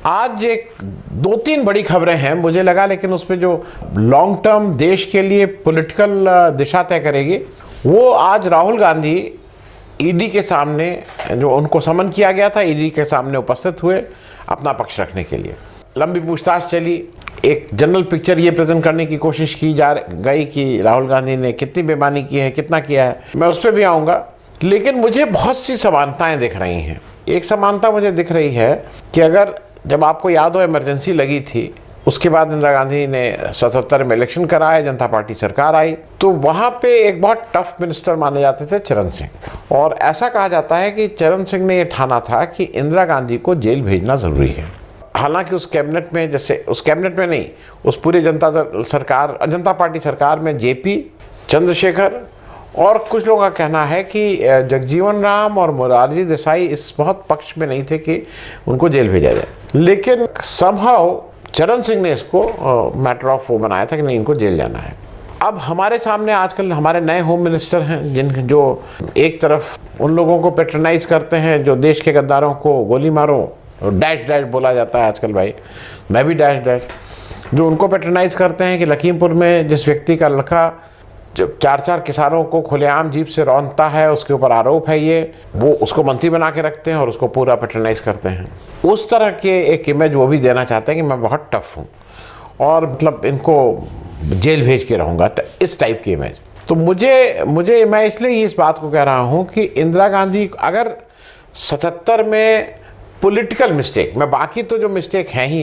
आज एक 2-3 बड़ी खबरें हैं मुझे लगा, लेकिन उसमें जो लॉन्ग टर्म देश के लिए पॉलिटिकल दिशा तय करेगी वो आज राहुल गांधी ईडी के सामने, जो उनको समन किया गया था, ईडी के सामने उपस्थित हुए अपना पक्ष रखने के लिए। लंबी पूछताछ चली, एक जनरल पिक्चर ये प्रेजेंट करने की कोशिश की जा गई कि राहुल गांधी ने कितनी बेईमानी की है, कितना किया है, मैं उस पर भी आऊँगा। लेकिन मुझे बहुत सी समानताएं दिख रही हैं। एक समानता मुझे दिख रही है कि अगर जब आपको याद हो इमरजेंसी लगी थी, उसके बाद इंदिरा गांधी ने 77 में इलेक्शन कराया, जनता पार्टी सरकार आई, तो वहाँ पे एक बहुत टफ मिनिस्टर माने जाते थे चरण सिंह। और ऐसा कहा जाता है कि चरण सिंह ने यह ठाना था कि इंदिरा गांधी को जेल भेजना ज़रूरी है। हालांकि उस कैबिनेट में, जैसे उस कैबिनेट में नहीं, उस पूरी जनता पार्टी सरकार में जेपी, चंद्रशेखर और कुछ लोगों का कहना है कि जगजीवन राम और मोरारजी देसाई इस बहुत पक्ष में नहीं थे कि उनको जेल भेजा जाए। लेकिन समहाउ चरण सिंह ने इसको मैटर ऑफ वो बनाया था कि नहीं, इनको जेल जाना है। अब हमारे सामने आजकल हमारे नए होम मिनिस्टर हैं जो एक तरफ उन लोगों को पेट्रोनाइज करते हैं जो देश के गद्दारों को गोली मारो, डैश डैश बोला जाता है आजकल, भाई मैं भी डैश डैश, जो उनको पेट्रोनाइज करते हैं कि लखीमपुर में जिस व्यक्ति का लड़का जब 4-4 किसानों को खुलेआम जीप से रौंदता है, उसके ऊपर आरोप है ये, वो उसको मंत्री बना के रखते हैं और उसको पूरा पेट्रोनाइज करते हैं। उस तरह के एक इमेज वो भी देना चाहते हैं कि मैं बहुत टफ हूँ और मतलब इनको जेल भेज के रहूँगा, इस टाइप की इमेज। तो मुझे मैं इसलिए इस बात को कह रहा हूँ कि इंदिरा गांधी अगर 77 में पॉलिटिकल मिस्टेक, मैं बाकी तो जो मिस्टेक हैं ही,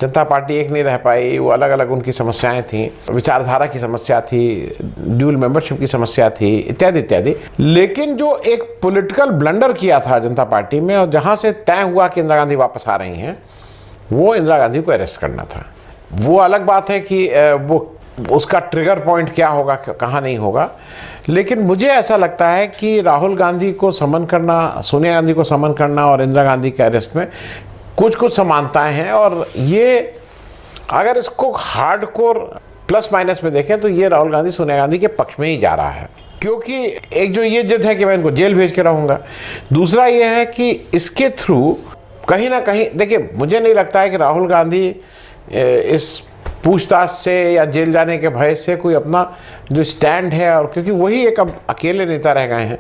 जनता पार्टी एक नहीं रह पाई, वो अलग अलग उनकी समस्याएं थी, विचारधारा की समस्या थी, ड्यूल मेंबरशिप की समस्या थी, इत्यादि इत्यादि। लेकिन जो एक पॉलिटिकल ब्लंडर किया था जनता पार्टी में और जहां से तय हुआ कि इंदिरा गांधी वापस आ रही हैं, वो इंदिरा गांधी को अरेस्ट करना था। वो अलग बात है कि वो उसका ट्रिगर पॉइंट क्या होगा, कहाँ नहीं होगा। लेकिन मुझे ऐसा लगता है कि राहुल गांधी को समन करना, सोनिया गांधी को समन करना और इंदिरा गांधी के अरेस्ट में कुछ समानताएं हैं। और ये अगर इसको हार्डकोर प्लस माइनस में देखें तो ये राहुल गांधी सोनिया गांधी के पक्ष में ही जा रहा है, क्योंकि एक जो ये जिद है कि मैं इनको जेल भेज के रहूँगा, दूसरा ये है कि इसके थ्रू कहीं ना कहीं, देखिए मुझे नहीं लगता है कि राहुल गांधी इस पूछताछ से या जेल जाने के भय से कोई अपना जो स्टैंड है, और क्योंकि वही एक अब अकेले नेता रह गए हैं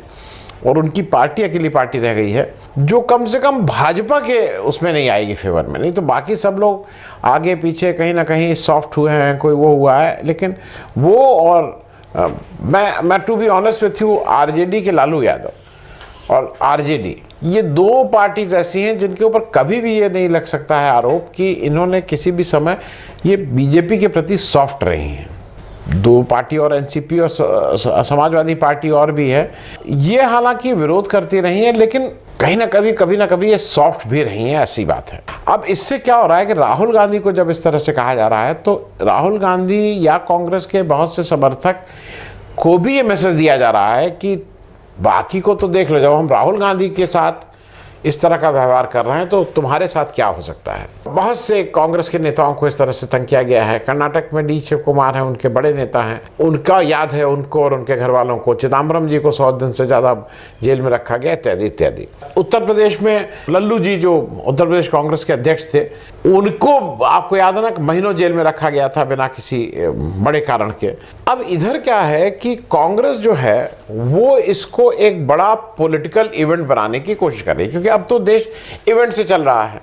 और उनकी पार्टी अकेली पार्टी रह गई है जो कम से कम भाजपा के उसमें नहीं आएगी फेवर में। नहीं तो बाकी सब लोग आगे पीछे कहीं ना कहीं सॉफ्ट हुए हैं, कोई वो हुआ है। लेकिन वो और मैं to be honest with you, RJD के लालू यादव और आरजेडी, ये दो पार्टीज ऐसी हैं जिनके ऊपर कभी भी ये नहीं लग सकता है आरोप कि इन्होंने किसी भी समय ये बीजेपी के प्रति सॉफ्ट रही हैं। दो पार्टी और एनसीपी और समाजवादी पार्टी और भी है, ये हालांकि विरोध करती रही हैं, लेकिन कहीं ना कभी ये सॉफ्ट भी रही हैं, ऐसी बात है। अब इससे क्या हो रहा है कि राहुल गांधी को जब इस तरह से कहा जा रहा है तो राहुल गांधी या कांग्रेस के बहुत से समर्थक को भी ये मैसेज दिया जा रहा है कि बाकी को तो देख लो, जब हम राहुल गांधी के साथ इस तरह का व्यवहार कर रहे हैं तो तुम्हारे साथ क्या हो सकता है। बहुत से कांग्रेस के नेताओं को इस तरह से तंग किया गया है। कर्नाटक में डी शिव कुमार हैं, उनके बड़े नेता हैं, उनका याद है उनको और उनके घर वालों को। चिदम्बरम जी को 100 दिन से ज़्यादा जेल में रखा गया, इत्यादि इत्यादि। उत्तर प्रदेश में लल्लू जी जो उत्तर प्रदेश कांग्रेस के अध्यक्ष थे, उनको आपको याद है ना, महीनों जेल में रखा गया था बिना किसी बड़े कारण के। अब इधर क्या है कि कांग्रेस जो है वो इसको एक बड़ा पॉलिटिकल इवेंट बनाने की कोशिश कर रही है, क्योंकि अब तो देश इवेंट से चल रहा है।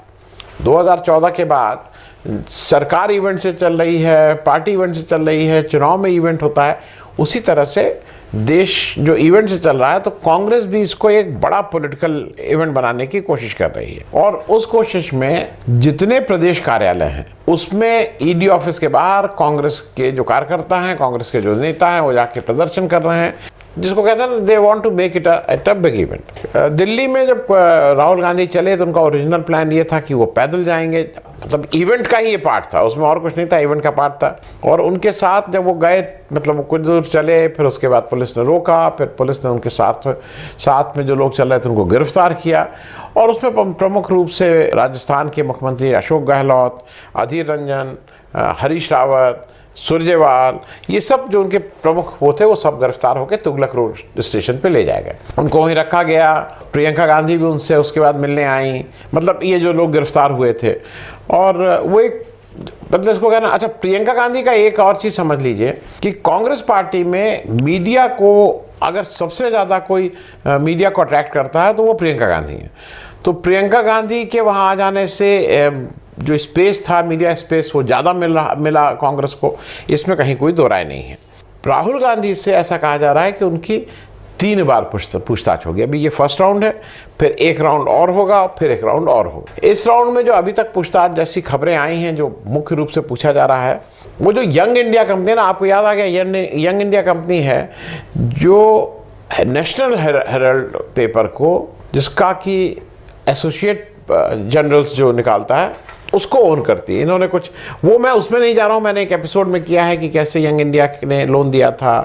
2014 के बाद सरकार इवेंट से चल रही है, पार्टी इवेंट से चल रही है, चुनाव में इवेंट होता है। उसी तरह से देश जो इवेंट से चल रहा है, तो कांग्रेस भी इसको एक बड़ा पॉलिटिकल इवेंट बनाने की कोशिश कर रही है। और उस कोशिश में जितने प्रदेश कार्यालय हैं उसमें ईडी ऑफिस के बाहर कांग्रेस के जो कार्यकर्ता हैं, कांग्रेस के जो नेता हैं, वो जाके प्रदर्शन कर रहे हैं, जिसको कहते हैं they want to make it a big event. Delhi में जब राहुल गांधी चले तो उनका ओरिजिनल प्लान ये था कि वो पैदल जाएंगे, मतलब इवेंट का ही ये पार्ट था, उसमें और कुछ नहीं था, इवेंट का पार्ट था। और उनके साथ जब वो गए, मतलब कुछ दूर चले, फिर उसके बाद पुलिस ने रोका, फिर पुलिस ने उनके साथ में जो लोग चल रहे थे उनको गिरफ्तार किया। और उसमें प्रमुख रूप से राजस्थान के मुख्यमंत्री अशोक गहलोत, अधीर रंजन, हरीश रावत, सुरजेवाल, ये सब जो उनके प्रमुख वो थे वो सब गिरफ्तार होकर तुगलक रोड स्टेशन पे ले जाए गए। उनको वहीं रखा गया। प्रियंका गांधी भी उनसे उसके बाद मिलने आई, मतलब ये जो लोग गिरफ्तार हुए थे। और वो एक मतलब इसको कहना, अच्छा प्रियंका गांधी का एक और चीज़ समझ लीजिए कि कांग्रेस पार्टी में मीडिया को अगर सबसे ज़्यादा कोई मीडिया को अट्रैक्ट करता है तो वो प्रियंका गांधी है। तो प्रियंका गांधी के वहाँ आ जाने से जो स्पेस था, मीडिया स्पेस, वो ज़्यादा मिला कांग्रेस को, इसमें कहीं कोई दो राय नहीं है। राहुल गांधी से ऐसा कहा जा रहा है कि उनकी 3 बार पूछताछ होगी। अभी ये फर्स्ट राउंड है, फिर एक राउंड और होगा, फिर एक राउंड और होगा। इस राउंड में जो अभी तक पूछताछ जैसी खबरें आई हैं, जो मुख्य रूप से पूछा जा रहा है, वो जो यंग इंडिया कंपनी है ना, आपको याद आ गया, यंग इंडिया कंपनी है जो नेशनल हेराल्ड पेपर को, जिसका कि एसोसिएट जर्नल्स जो निकालता है, उसको ओन करती है। इन्होंने कुछ, वो मैं उसमें नहीं जा रहा हूँ, मैंने एक एपिसोड में किया है कि कैसे यंग इंडिया ने लोन दिया था,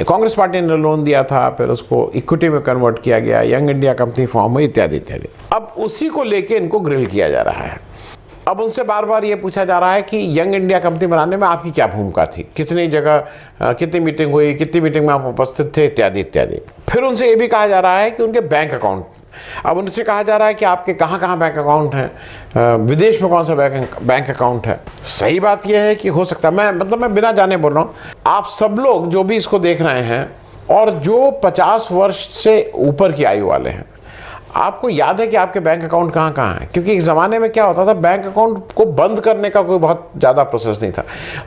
कांग्रेस पार्टी ने लोन दिया था, फिर उसको इक्विटी में कन्वर्ट किया गया, यंग इंडिया कंपनी फॉर्म हुई, इत्यादि इत्यादि। अब उसी को लेके इनको ग्रिल किया जा रहा है। अब उनसे बार बार ये पूछा जा रहा है कि यंग इंडिया कंपनी बनाने में आपकी क्या भूमिका थी, कितनी जगह कितनी मीटिंग हुई, कितनी मीटिंग में आप उपस्थित थे, इत्यादि इत्यादि। फिर उनसे ये भी कहा जा रहा है कि उनके बैंक अकाउंट, अब उनसे कहा जा रहा है कि आपके कहाँ कहाँ बैंक अकाउंट हैं, विदेश में कौन सा बैंक अकाउंट है। सही बात यह है कि हो सकता है, मैं बिना जाने बोल रहा हूँ, आप सब लोग जो भी इसको देख रहे हैं और जो 50 वर्ष से ऊपर की आयु वाले हैं, आपको याद है कि आपके बैंक अकाउंट कहाँ कहाँ हैं? क्योंकि एक ज़माने में क्या होता था, बैंक अकाउंट को बंद करने का कोई बहुत ज़्यादा प्रोसेस नहीं था।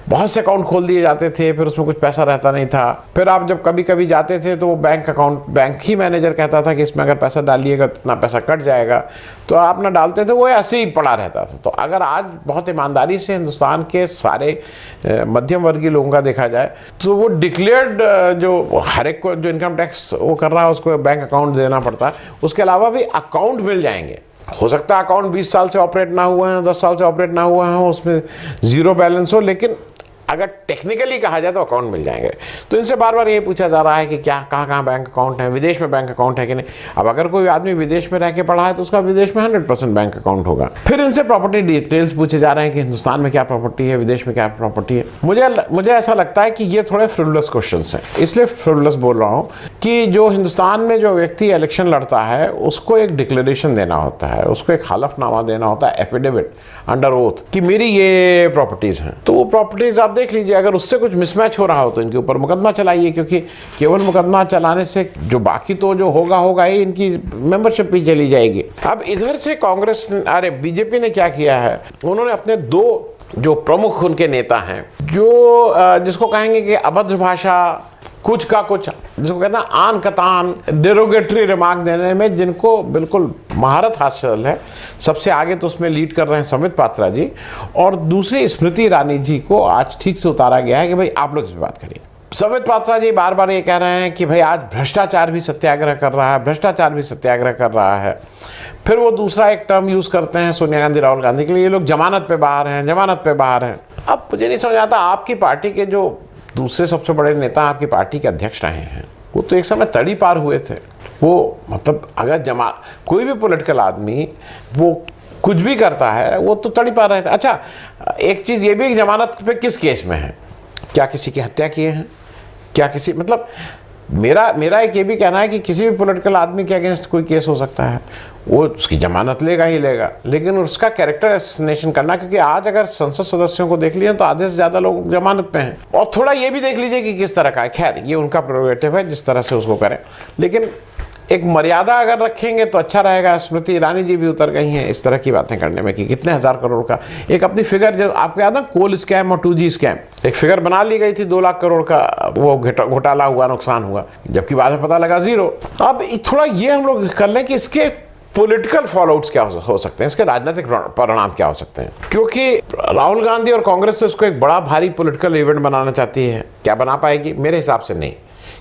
बहुत से अकाउंट खोल दिए जाते थे, फिर उसमें कुछ पैसा रहता नहीं था। फिर आप जब कभी कभी जाते थे तो वो बैंक ही मैनेजर कहता था कि इसमें अगर पैसा डालिएगा तो इतना पैसा कट जाएगा, तो आप ना डालते थे, वो ऐसे ही पड़ा रहता था। तो अगर आज बहुत ईमानदारी से हिंदुस्तान के सारे मध्यम वर्गीय लोगों का देखा जाए तो वो डिक्लेयर्ड, जो हर एक को जो इनकम टैक्स वो कर रहा है उसको बैंक अकाउंट देना पड़ता है। उसके अलावा भी अकाउंट मिल जाएंगे। हो सकता है अकाउंट 20 साल से ऑपरेट ना हुए हैं, 10 साल से ऑपरेट ना हुए हैं, उसमें जीरो बैलेंस हो, लेकिन अगर टेक्निकली कहा जाए तो अकाउंट मिल जाएंगे। तो इनसे बार बार ये पूछा जा रहा है कि क्या कहाँ कहाँ बैंक अकाउंट है, विदेश में बैंक अकाउंट है कि नहीं। अब अगर कोई आदमी विदेश में रह के पढ़ा है तो उसका विदेश में 100% बैंक अकाउंट होगा। फिर इनसे प्रॉपर्टी डिटेल्स पूछे जा रहे हैं कि हिंदुस्तान में क्या प्रॉपर्टी है, विदेश में क्या प्रॉपर्टी है। मुझे ऐसा लगता है कि ये थोड़े फ्रिवलस क्वेश्चन हैं, इसलिए फ्रिवलस बोल रहा हूँ कि जो हिंदुस्तान में जो व्यक्ति इलेक्शन लड़ता है उसको एक डिक्लेरेशन देना होता है, उसको एक हलफनामा देना होता है, एफिडेविट अंडर ओथ, कि मेरी ये प्रॉपर्टीज़ हैं। तो वो प्रॉपर्टीज़ आप देख लीजिए, अगर उससे कुछ मिसमैच हो रहा हो तो इनके ऊपर मुकदमा चलाइए, क्योंकि केवल मुकदमा चलाने से जो बाकी तो जो होगा ही, इनकी मेंबरशिप भी चली जाएगी। अब इधर से कांग्रेस, अरे बीजेपी ने क्या किया है, उन्होंने अपने 2 जो प्रमुख उनके नेता हैं, जो जिसको कहेंगे कि अभद्र भाषा, कुछ का कुछ, जिसको कहते हैं आन कतान डेरोगेटरी रिमार्क देने में जिनको बिल्कुल महारत हासिल है, सबसे आगे तो उसमें लीड कर रहे हैं संबित पात्रा जी, और दूसरी स्मृति ईरानी जी को आज ठीक से उतारा गया है कि भाई आप लोग इस पर बात करिए। संबित पात्रा जी बार बार ये कह रहे हैं कि भाई आज भ्रष्टाचार भी सत्याग्रह कर रहा है, भ्रष्टाचार भी सत्याग्रह कर रहा है। फिर वो दूसरा एक टर्म यूज़ करते हैं सोनिया गांधी, राहुल गांधी के लिए, ये लोग जमानत पे बाहर हैं, जमानत पे बाहर हैं। अब मुझे नहीं समझ आता, आपकी पार्टी के जो दूसरे सबसे बड़े नेता आपकी पार्टी के अध्यक्ष रहे हैं, वो तो एक समय तड़ी पार हुए थे। वो मतलब अगर कोई भी पॉलिटिकल आदमी वो कुछ भी करता है वो तो तड़ी पार रहता है। अच्छा, एक चीज़ ये भी, जमानत पे किस केस में है, क्या किसी की हत्या किए हैं, क्या किसी, मतलब मेरा एक ये भी कहना है कि किसी भी पॉलिटिकल आदमी के अगेंस्ट कोई केस हो सकता है, वो उसकी जमानत लेगा ही लेगा, लेकिन उसका कैरेक्टर असैसिनेशन करना, क्योंकि आज अगर संसद सदस्यों को देख लिया तो आधे से ज़्यादा लोग जमानत पे हैं। और थोड़ा ये भी देख लीजिए कि किस तरह का है, खैर ये उनका प्रेरोगेटिव है, जिस तरह से उसको करें, लेकिन एक मर्यादा अगर रखेंगे तो अच्छा रहेगा। स्मृति ईरानी जी भी उतर गई हैं इस तरह की बातें करने में कि कितने हज़ार करोड़ का एक अपनी फिगर, जब आपको याद है कोल स्कैम और 2G स्कैम, एक फिगर बना ली गई थी 2 लाख करोड़ का, वो घोटाला हुआ, नुकसान हुआ, जबकि बाद में पता लगा 0। अब थोड़ा ये हम लोग कर लें कि इसके पॉलिटिकल फॉलोआउट्स क्या हो सकते हैं, इसके राजनीतिक परिणाम क्या हो सकते हैं, क्योंकि राहुल गांधी और कांग्रेस तो इसको एक बड़ा भारी पॉलिटिकल इवेंट बनाना चाहती है। क्या बना पाएगी? मेरे हिसाब से नहीं,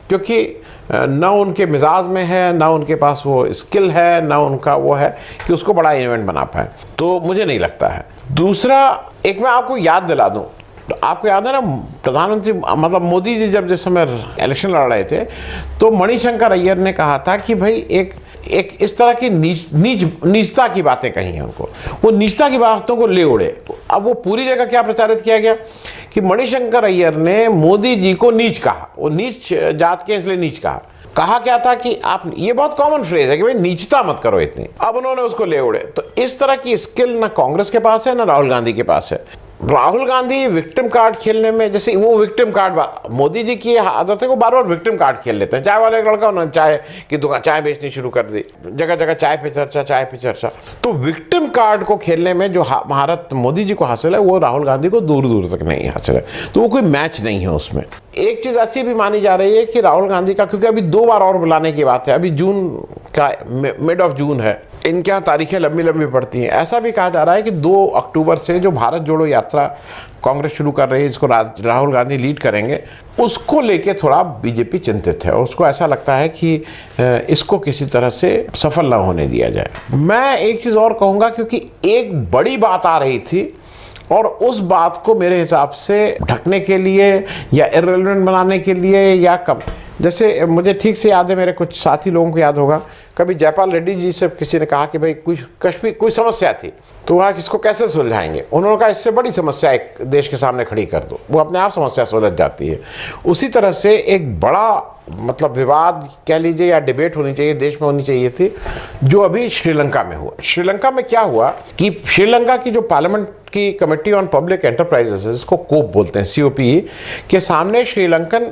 क्योंकि न उनके मिजाज में है, न उनके पास वो स्किल है, न उनका वो है कि उसको बड़ा इवेंट बना पाए, तो मुझे नहीं लगता है। दूसरा, एक मैं आपको याद दिला दूं, आपको याद है ना, प्रधानमंत्री मतलब मोदी जी जब जिस समय इलेक्शन लड़ रहे थे तो मणिशंकर अय्यर ने कहा था कि भाई एक इस तरह की नीचता की बातें कही हैं उनको, वो नीचता की बातों को ले उड़े। अब वो पूरी जगह क्या प्रचारित किया गया कि मणिशंकर अय्यर ने मोदी जी को नीच कहा। वो नीच जात के इसलिए नीच कहा क्या था कि आप, ये बहुत कॉमन फ्रेज है कि भाई नीचता मत करो इतनी। अब उन्होंने उसको ले उड़े। तो इस तरह की स्किल ना कांग्रेस के पास है ना राहुल गांधी के पास है। राहुल गांधी विक्टिम कार्ड खेलने में, जैसे वो विक्टिम कार्ड, मोदी जी की आदत है वो बार बार विक्टिम कार्ड खेल लेते हैं। चाय वाले एक लड़का, उन्होंने चाय की दुकान, चाय बेचनी शुरू कर दी, जगह जगह चाय पे चर्चा। तो विक्टिम कार्ड को खेलने में जो महारत मोदी जी को हासिल है वो राहुल गांधी को दूर दूर तक नहीं हासिल है। तो वो कोई मैच नहीं है उसमें। एक चीज ऐसी भी मानी जा रही है कि राहुल गांधी का, क्योंकि अभी 2 बार और बुलाने की बात है, अभी जून का मिड ऑफ जून है, इनके यहाँ तारीखें लंबी लंबी पड़ती हैं। ऐसा भी कहा जा रहा है कि 2 अक्टूबर से जो भारत जोड़ो यात्रा कांग्रेस शुरू कर रही है, जिसको राहुल गांधी लीड करेंगे, उसको लेके थोड़ा बीजेपी चिंतित है। उसको ऐसा लगता है कि इसको किसी तरह से सफल ना होने दिया जाए। मैं एक चीज़ और कहूँगा, क्योंकि एक बड़ी बात आ रही थी और उस बात को मेरे हिसाब से ढकने के लिए या इररिलेवेंट बनाने के लिए या कब, जैसे मुझे ठीक से याद है, मेरे कुछ साथी लोगों को याद होगा, कभी जयपाल रेड्डी जी से किसी ने कहा कि भाई कोई समस्या थी तो वहाँ इसको कैसे सुलझाएंगे। उन्होंने कहा इससे बड़ी समस्या एक देश के सामने खड़ी कर दो, वो अपने आप समस्या सुलझ जाती है। उसी तरह से एक बड़ा मतलब विवाद कह लीजिए या डिबेट होनी चाहिए, देश में होनी चाहिए थी, जो अभी श्रीलंका में हुआ। श्रीलंका में क्या हुआ कि श्रीलंका की जो पार्लियामेंट की कमेटी ऑन पब्लिक एंटरप्राइजेस है, जिसको कोप बोलते हैं, COPE के सामने श्रीलंकन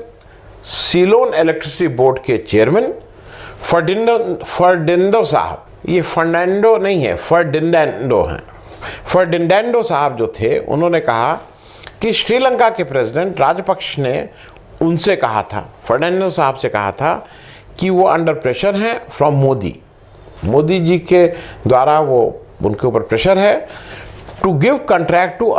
सीलोन इलेक्ट्रिसिटी बोर्ड के चेयरमैन फर्डिंडो साहब, ये फर्नांडो नहीं है, फर्डिंडो हैं, फर्डिंडो साहब जो थे, उन्होंने कहा कि श्रीलंका के प्रेसिडेंट राजपक्ष ने उनसे कहा था, फर्नांडो साहब से कहा था कि वो अंडर प्रेशर हैं फ्रॉम मोदी जी के द्वारा, वो उनके ऊपर प्रेशर है to give contract to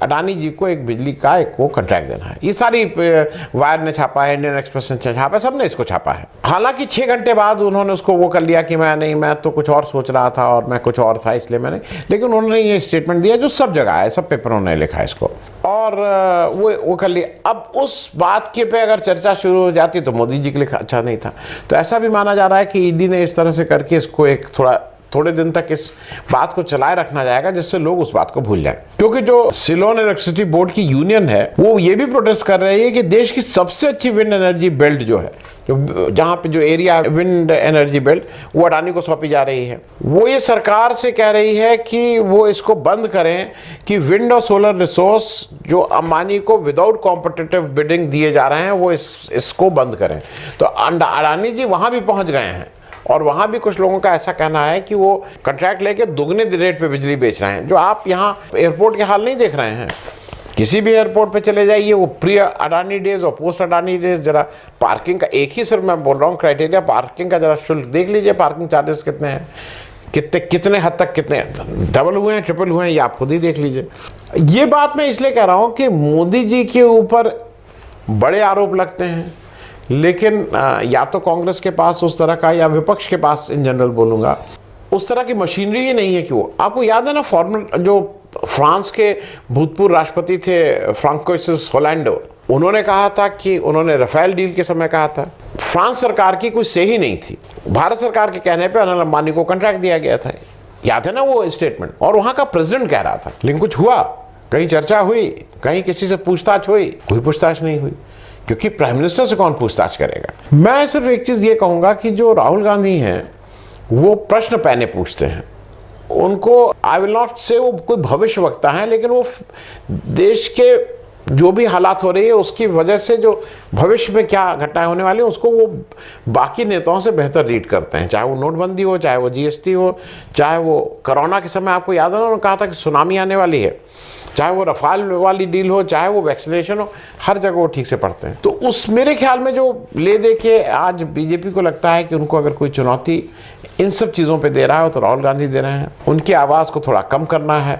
Adani ji को एक बिजली का एक को कॉन्ट्रैक्ट देना है। ये सारी वायर ने छापा है, इंडियन एक्सप्रेस ने छापा है, सबने इसको छापा है। हालांकि 6 घंटे बाद उन्होंने उसको वो कर लिया कि मैं तो कुछ और सोच रहा था और मैं कुछ और था इसलिए मैंने, लेकिन उन्होंने ये स्टेटमेंट दिया जो सब जगह है, सब पेपरों ने लिखा है इसको, और वो कर लिया। अब उस बात के पे अगर चर्चा शुरू हो जाती तो मोदी जी के लिए अच्छा नहीं था। तो ऐसा भी माना जा रहा है कि ईडी ने इस तरह से करके इसको एक थोड़े दिन तक इस बात को चलाए रखना जाएगा, जिससे लोग उस बात को भूल जाएं। क्योंकि जो सिलोन इलेक्ट्रिसिटी बोर्ड की यूनियन है वो ये भी प्रोटेस्ट कर रही है कि देश की सबसे अच्छी विंड एनर्जी बेल्ट जो है, जो जहाँ पे जो एरिया विंड एनर्जी बेल्ट, वो अडानी को सौंपी जा रही है। वो ये सरकार से कह रही है कि वो इसको बंद करें कि विंड और सोलर रिसोर्स जो अंबानी को विदाउट कॉम्पिटिटिव बिडिंग दिए जा रहे हैं वो इसको बंद करें। तो अडानी जी वहाँ भी पहुँच गए हैं और वहाँ भी कुछ लोगों का ऐसा कहना है कि वो कॉन्ट्रैक्ट लेके दुगने रेट पे बिजली बेच रहे हैं। जो आप यहाँ एयरपोर्ट के हाल नहीं देख रहे हैं, किसी भी एयरपोर्ट पे चले जाइए, वो प्री अडानी डेज और पोस्ट अडानी डेज, जरा पार्किंग का एक ही सिर्फ मैं बोल रहा हूँ क्राइटेरिया, पार्किंग का जरा शुल्क देख लीजिए, पार्किंग चार्जेस कितने हैं, कितने हद तक कितने डबल हुए हैं, ट्रिपल हुए हैं, ये आप खुद ही देख लीजिए। ये बात मैं इसलिए कह रहा हूँ कि मोदी जी के ऊपर बड़े आरोप लगते हैं, लेकिन या तो कांग्रेस के पास उस तरह का, या विपक्ष के पास इन जनरल बोलूँगा, उस तरह की मशीनरी ही नहीं है कि वो, आपको याद है ना फॉर्मल जो फ्रांस के भूतपूर्व राष्ट्रपति थे फ्रांकोइस होलैंडो, उन्होंने कहा था कि उन्होंने राफेल डील के समय कहा था फ्रांस सरकार की कोई सही नहीं थी, भारत सरकार के कहने पे अनिल अंबानी को कॉन्ट्रैक्ट दिया गया था। याद है ना वो स्टेटमेंट, और वहाँ का प्रेसिडेंट कह रहा था। लेकिन कुछ हुआ, कहीं चर्चा हुई, कहीं किसी से पूछताछ हुई? कोई पूछताछ नहीं हुई, क्योंकि प्राइम मिनिस्टर से कौन पूछताछ करेगा। मैं सिर्फ एक चीज़ ये कहूँगा कि जो राहुल गांधी हैं वो प्रश्न पहले पूछते हैं, उनको आई विल नॉट से वो कोई भविष्य वक्ता है, लेकिन वो देश के जो भी हालात हो रही है उसकी वजह से जो भविष्य में क्या घटनाएं होने वाली हैं उसको वो बाकी नेताओं से बेहतर रीड करते हैं। चाहे वो नोटबंदी हो, चाहे वो GST हो, चाहे वो कोरोना के समय आपको याद है ना उन्होंने कहा था कि सुनामी आने वाली है, चाहे वो रफाल वाली डील हो, चाहे वो वैक्सीनेशन हो, हर जगह वो ठीक से पढ़ते हैं। तो उस मेरे ख्याल में जो ले दे के आज बीजेपी को लगता है कि उनको अगर कोई चुनौती इन सब चीज़ों पे दे रहा है तो राहुल गांधी दे रहे हैं। उनकी आवाज़ को थोड़ा कम करना है,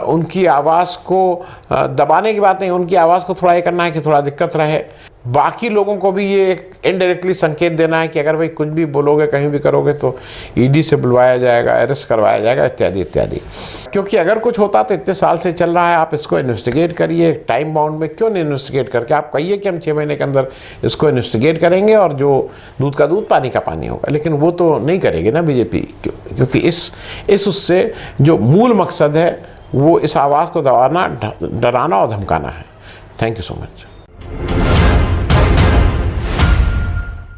उनकी आवाज़ को दबाने की बात नहीं, उनकी आवाज़ को थोड़ा ये करना है कि थोड़ा दिक्कत रहे। बाकी लोगों को भी ये एक इनडायरेक्टली संकेत देना है कि अगर भाई कुछ भी बोलोगे, कहीं भी करोगे तो ईडी से बुलवाया जाएगा, अरेस्ट करवाया जाएगा, इत्यादि इत्यादि। क्योंकि अगर कुछ होता तो इतने साल से चल रहा है, आप इसको इन्वेस्टिगेट करिए टाइम बाउंड में, क्यों नहीं इन्वेस्टिगेट करके आप कहिए कि हम 6 महीने के अंदर इसको इन्वेस्टिगेट करेंगे और जो दूध का दूध पानी का पानी होगा। लेकिन वो तो नहीं करेगी ना बीजेपी, क्योंकि इस उससे जो मूल मकसद है वो इस आवाज़ को दबाना, डराना और धमकाना है। Thank you so much.